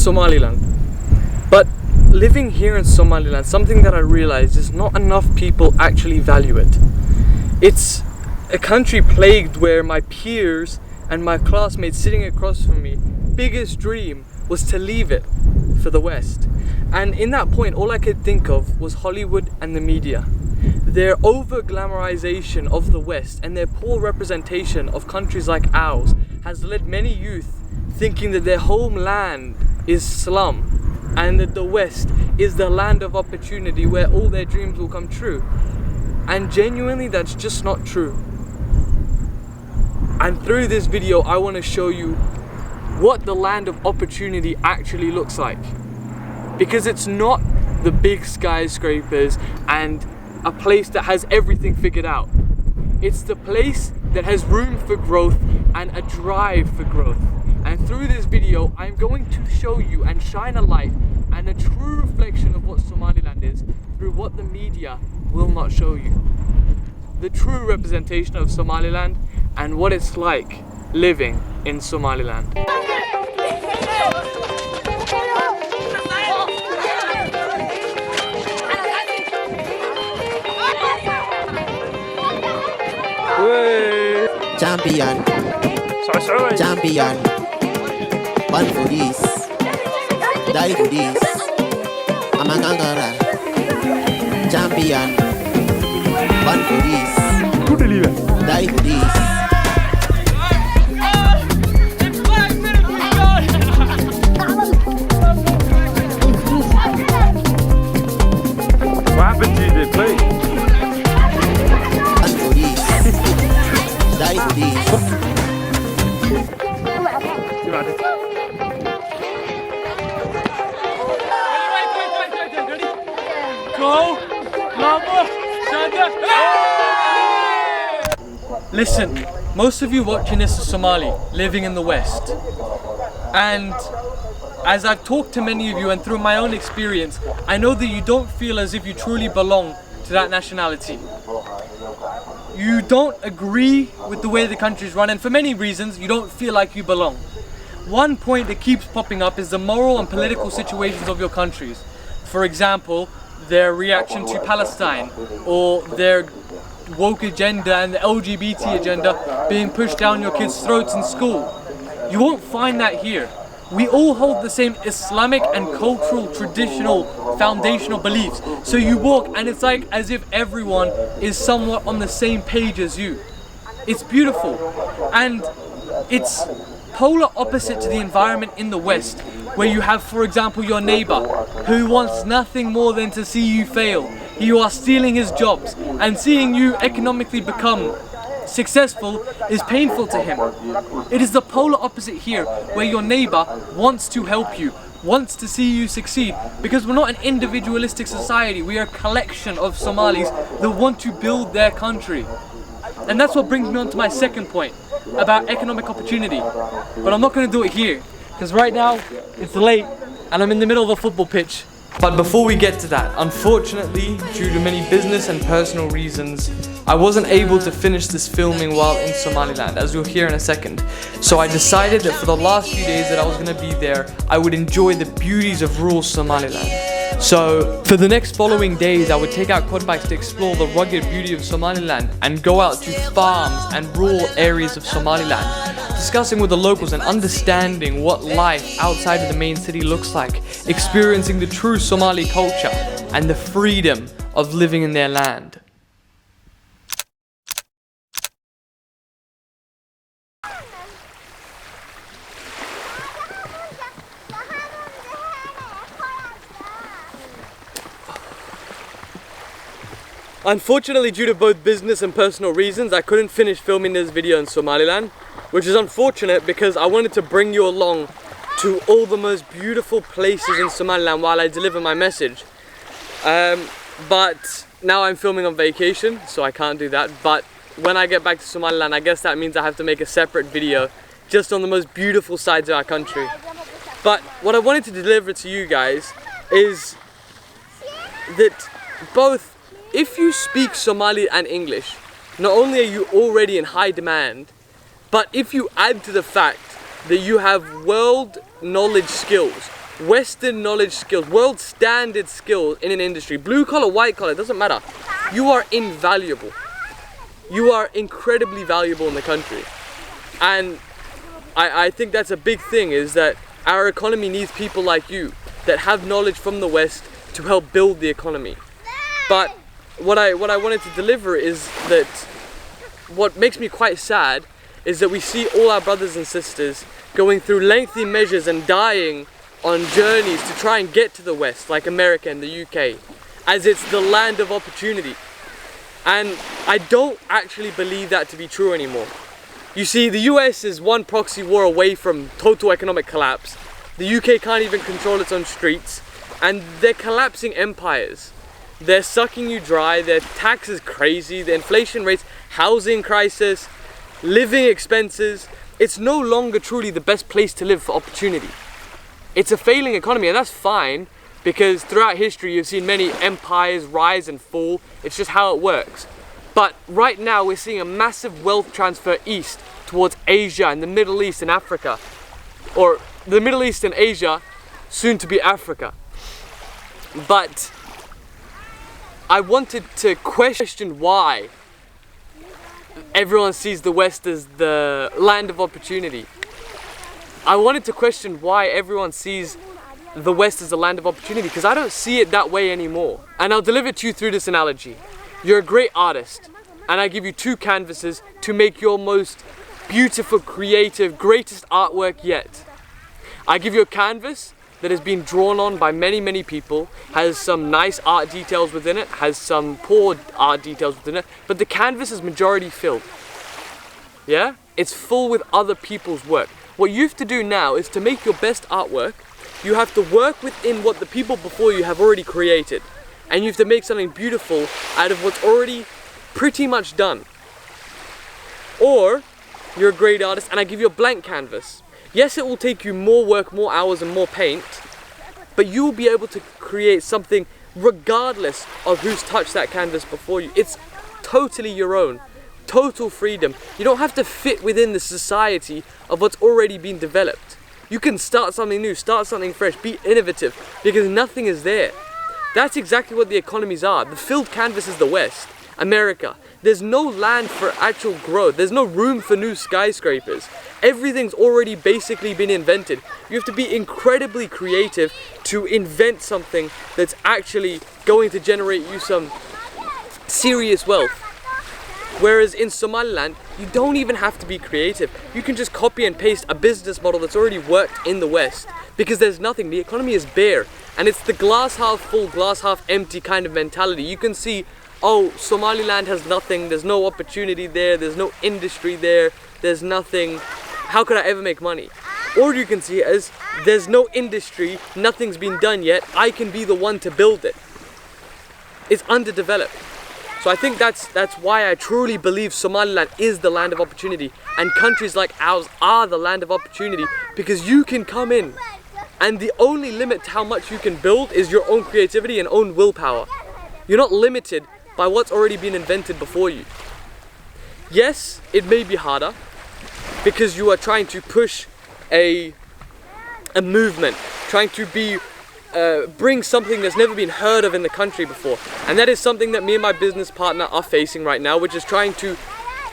Somaliland. But living here in Somaliland, something that I realized is not enough people actually value it. It's a country plagued where my peers and my classmates sitting across from me, biggest dream was to leave it for the West. And in that point, all I could think of was Hollywood and the media. Their over-glamorization of the West and their poor representation of countries like ours has led many youth thinking that their homeland is slum and that the West is the land of opportunity where all their dreams will come true. And genuinely, that's just not true. And through this video, I want to show you what the land of opportunity actually looks like. Because it's not the big skyscrapers and a place that has everything figured out. It's the place that has room for growth and a drive for growth. And through this video, I'm going to show you and shine a light and a true reflection of what Somaliland is through what the media will not show you. The true representation of Somaliland and what it's like living in Somaliland. Champion, champion, one for this, die for this, I'm a gangara. Champion, one for this, die for this. What happened to you? They played. One for this, die for this. Listen, most of you watching this are Somali, living in the West. And as I've talked to many of you and through my own experience, I know that you don't feel as if you truly belong to that nationality. You don't agree with the way the country is run, and for many reasons, you don't feel like you belong. One point that keeps popping up is the moral and political situations of your countries. For example, their reaction to Palestine, or their woke agenda and the LGBT agenda being pushed down your kids' throats in school. You won't find that here. We all hold the same Islamic and cultural, traditional, foundational beliefs. So you walk and it's like as if everyone is somewhat on the same page as you. It's beautiful. And it's polar opposite to the environment in the West, where you have, for example, your neighbor who wants nothing more than to see you fail. You are stealing his jobs, and seeing you economically become successful is painful to him. It is the polar opposite here, where your neighbor wants to help you, wants to see you succeed, because we're not an individualistic society. We are a collection of Somalis that want to build their country. And that's what brings me on to my second point about economic opportunity. But I'm not going to do it here, because right now it's late and I'm in the middle of a football pitch. But before we get to that, unfortunately, due to many business and personal reasons, I wasn't able to finish this filming while in Somaliland, as you'll hear in a second. So I decided that for the last few days that I was going to be there, I would enjoy the beauties of rural Somaliland. So for the next following days, I would take out quad bikes to explore the rugged beauty of Somaliland and go out to farms and rural areas of Somaliland, discussing with the locals and understanding what life outside of the main city looks like, experiencing the true Somali culture and the freedom of living in their land. Unfortunately, due to both business and personal reasons, I couldn't finish filming this video in Somaliland, which is unfortunate because I wanted to bring you along to all the most beautiful places in Somaliland while I deliver my message. But now I'm filming on vacation, so I can't do that. But when I get back to Somaliland, I guess that means I have to make a separate video just on the most beautiful sides of our country. But what I wanted to deliver to you guys is that both, if you speak Somali and English, not only are you already in high demand, but if you add to the fact that you have world knowledge skills, Western knowledge skills, world standard skills in an industry, blue collar, white collar, it doesn't matter. You are invaluable. You are incredibly valuable in the country. And I think that's a big thing, is that our economy needs people like you that have knowledge from the West to help build the economy. But what I wanted to deliver is that what makes me quite sad is that we see all our brothers and sisters going through lengthy measures and dying on journeys to try and get to the West, like America and the UK, as it's the land of opportunity. And I don't actually believe that to be true anymore. You see, the US is one proxy war away from total economic collapse. The UK can't even control its own streets, and they're collapsing empires. They're sucking you dry, their tax is crazy, the inflation rates, housing crisis, living expenses. It's no longer truly the best place to live for opportunity. It's a failing economy, and that's fine, because throughout history you've seen many empires rise and fall. It's just how it works. But right now we're seeing a massive wealth transfer east towards Asia and the Middle East and Africa. Or the Middle East and Asia, soon to be Africa. But I wanted to question why everyone sees the West as the land of opportunity. I wanted to question why everyone sees the West as a land of opportunity, because I don't see it that way anymore. And I'll deliver it to you through this analogy. You're a great artist, and I give you 2 canvases to make your most beautiful, creative, greatest artwork yet. I give you a canvas that has been drawn on by many people, has some nice art details within it, has some poor art details within it, but the canvas is majority filled. Yeah? It's full with other people's work. What you have to do now is to make your best artwork. You have to work within what the people before you have already created. And you have to make something beautiful out of what's already pretty much done. Or, you're a great artist and I give you a blank canvas. Yes, it will take you more work, more hours and more paint, but you will be able to create something regardless of who's touched that canvas before you. It's totally your own. Total freedom. You don't have to fit within the society of what's already been developed. You can start something new, start something fresh, be innovative, because nothing is there. That's exactly what the economies are. The filled canvas is the West, America. There's no land for actual growth. There's no room for new skyscrapers. Everything's already basically been invented. You have to be incredibly creative to invent something that's actually going to generate you some serious wealth. Whereas in Somaliland, you don't even have to be creative. You can just copy and paste a business model that's already worked in the West, because there's nothing. The economy is bare, and it's the glass half full, glass half empty kind of mentality. You can see, oh, Somaliland has nothing, there's no opportunity there, there's no industry there, there's nothing, how could I ever make money? Or you can see it as, there's no industry, nothing's been done yet, I can be the one to build it. It's underdeveloped. So I think that's why I truly believe Somaliland is the land of opportunity, and countries like ours are the land of opportunity, because you can come in and the only limit to how much you can build is your own creativity and own willpower. You're not limited by what's already been invented before you. Yes, it may be harder because you are trying to push a movement, trying to bring something that's never been heard of in the country before. And that is something that me and my business partner are facing right now, which is trying to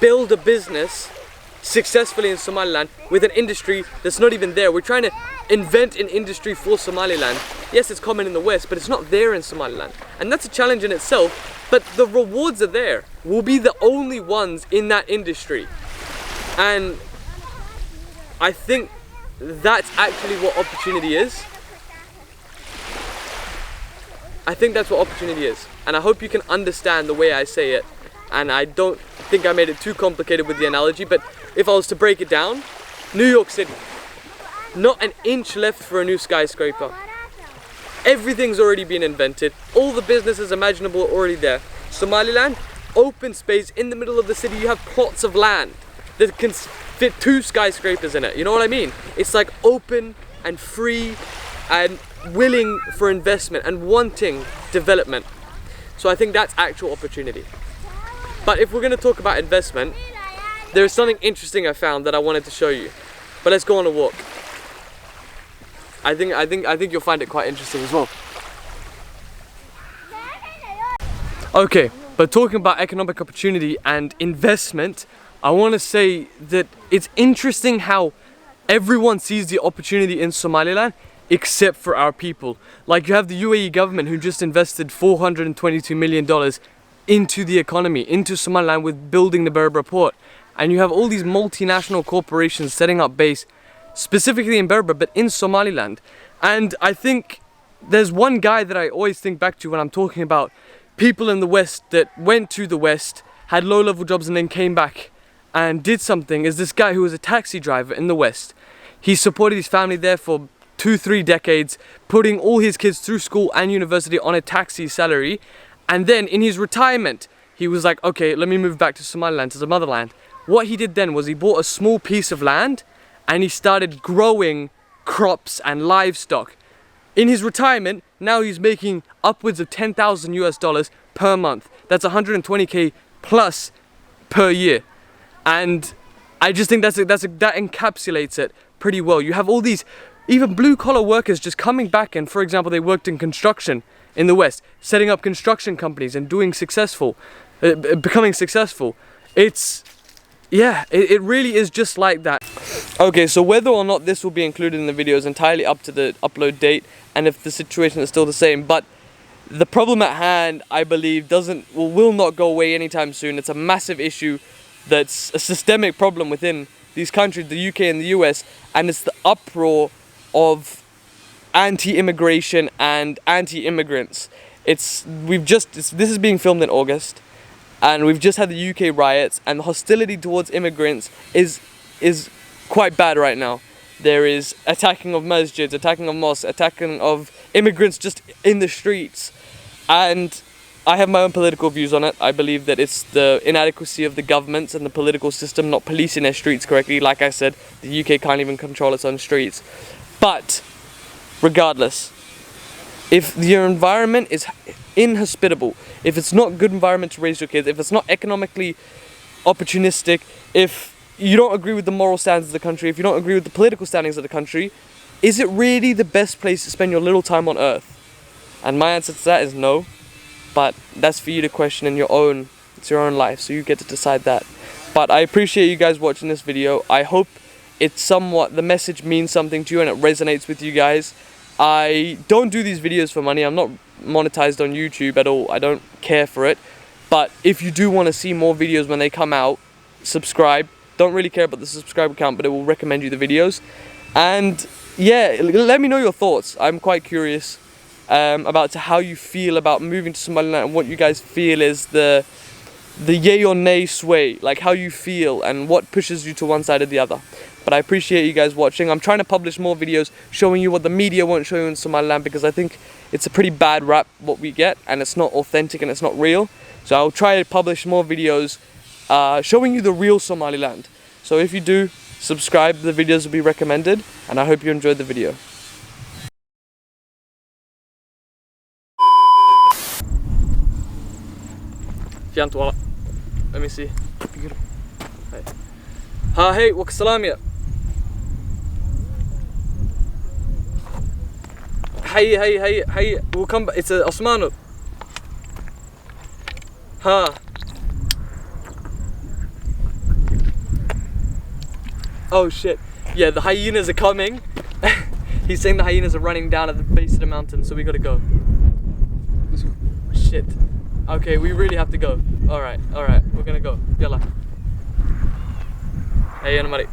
build a business successfully in Somaliland with an industry that's not even there. We're trying to invent an industry for Somaliland. Yes, it's common in the West, but it's not there in Somaliland. And that's a challenge in itself, but the rewards are there. We'll be the only ones in that industry. And I think that's actually what opportunity is. I think that's what opportunity is. And I hope you can understand the way I say it. And I don't think I made it too complicated with the analogy, but if I was to break it down, New York City, not an inch left for a new skyscraper. Everything's already been invented. All the businesses imaginable are already there. Somaliland, open space in the middle of the city. You have plots of land that can fit 2 skyscrapers in it. You know what I mean? It's like open and free and willing for investment and wanting development. So I think that's actual opportunity. But if we're going to talk about investment, there is something interesting I found that I wanted to show you. But let's go on a walk. I think you'll find it quite interesting as well. Okay, but talking about economic opportunity and investment, I want to say that it's interesting how everyone sees the opportunity in Somaliland except for our people. Like, you have the UAE government who just invested $422 million into the economy, into Somaliland, with building the Berber port. And you have all these multinational corporations setting up base specifically in Berber, but in Somaliland. And I think there's one guy that I always think back to when I'm talking about people in the West that went to the West, had low-level jobs and then came back and did something, is this guy who was a taxi driver in the West. He supported his family there for 2-3 decades, putting all his kids through school and university on a taxi salary. And then in his retirement, he was like, okay, let me move back to Somaliland, to the motherland. What he did then was he bought a small piece of land and he started growing crops and livestock. In his retirement, now he's making upwards of $10,000 per month. That's 120K plus per year. And I just think that encapsulates it pretty well. You have all these, even blue-collar workers just coming back, and for example, they worked in construction in the West, setting up construction companies and becoming successful. It really is just like that. Okay, so whether or not this will be included in the video is entirely up to the upload date and if the situation is still the same. But the problem at hand, I believe, will not go away anytime soon. It's a massive issue that's a systemic problem within these countries, the UK and the US, and it's the uproar of anti-immigration and anti-immigrants. This is being filmed in August, and we've just had the UK riots, and the hostility towards immigrants is quite bad right now. There is attacking of masjids, attacking of mosques, attacking of immigrants just in the streets. And I have my own political views on it. I believe that it's the inadequacy of the governments and the political system not policing their streets correctly. Like I said, the UK can't even control its own streets. But regardless, if your environment is inhospitable, if it's not a good environment to raise your kids, if it's not economically opportunistic, if you don't agree with the moral standards of the country, if you don't agree with the political standings of the country, is it really the best place to spend your little time on earth? And my answer to that is no. But that's for you to question in it's your own life, so you get to decide that. But I appreciate you guys watching this video. I hope the message means something to you and it resonates with you guys. I don't do these videos for money. I'm not monetized on YouTube at all. I don't care for it. But if you do want to see more videos when they come out, subscribe. Don't really care about the subscriber count, but it will recommend you the videos. And yeah, let me know your thoughts. I'm quite curious about how you feel about moving to Somaliland and what you guys feel is the yay or nay sway, like how you feel and what pushes you to one side or the other. But I appreciate you guys watching. I'm trying to publish more videos showing you what the media won't show you in Somaliland, because I think it's a pretty bad rap what we get, and it's not authentic and it's not real. So I'll try to publish more videos showing you the real Somaliland. So if you do, subscribe, the videos will be recommended, and I hope you enjoyed the video. Let me see. Hey, waksalamia. Hey, we'll come back. It's a Osmano. Oh shit. Yeah, the hyenas are coming. He's saying the hyenas are running down at the base of the mountain, so we gotta go. Shit. Okay, we really have to go. Alright, we're gonna go. Yalla. Hey, Anamari.